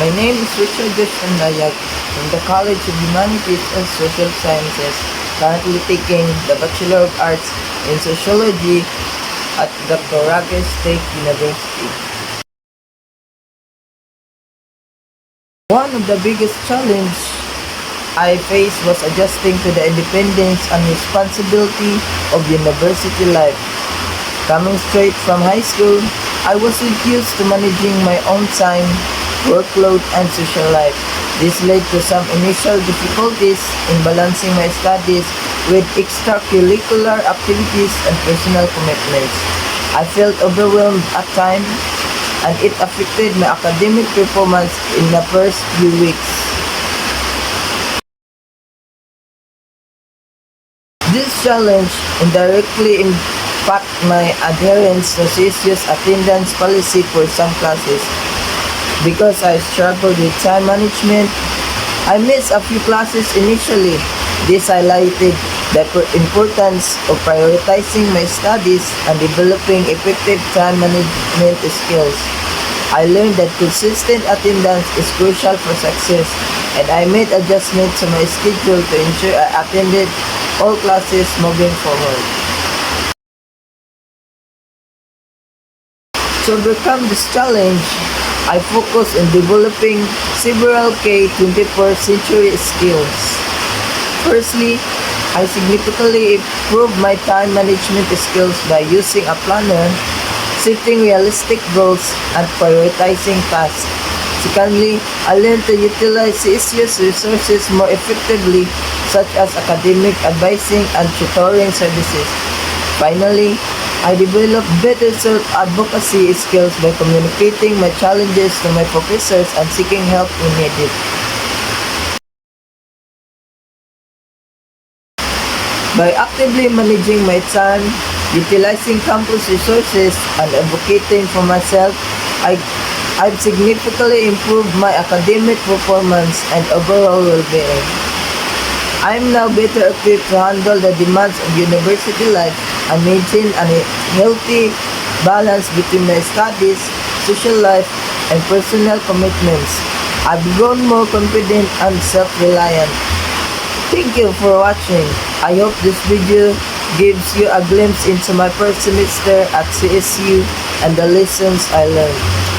My name is Richard Justin Nayag from the College of Humanities and Social Sciences, currently taking the Bachelor of Arts in Sociology at Dr. Roque State University. One of the biggest challenges I faced was adjusting to the independence and responsibility of university life. Coming straight from high school, I wasn't used to managing my own time, workload, and social life. This led to some initial difficulties in balancing my studies with extracurricular activities and personal commitments. I felt overwhelmed at times, and it affected my academic performance in the first few weeks. This challenge indirectly impacted my adherence to CSU's attendance policy for some classes. Because I struggled with time management, I missed a few classes initially. This highlighted the importance of prioritizing my studies and developing effective time management skills. I learned that consistent attendance is crucial for success, and I made adjustments to my schedule to ensure I attended all classes moving forward. To overcome this challenge, I focused on developing several K-21st century skills. Firstly, I significantly improved my time management skills by using a planner, setting realistic goals, and prioritizing tasks. Secondly, I learned to utilize CSU's resources more effectively, such as academic advising and tutoring services. Finally, I developed better self-advocacy skills by communicating my challenges to my professors and seeking help when needed. By actively managing my time, utilizing campus resources, and advocating for myself, I've significantly improved my academic performance and overall well-being. I am now better equipped to handle the demands of university life and maintain a healthy balance between my studies, social life, and personal commitments. I've grown more confident and self-reliant. Thank you for watching. I hope this video gives you a glimpse into my first semester at CSU and the lessons I learned.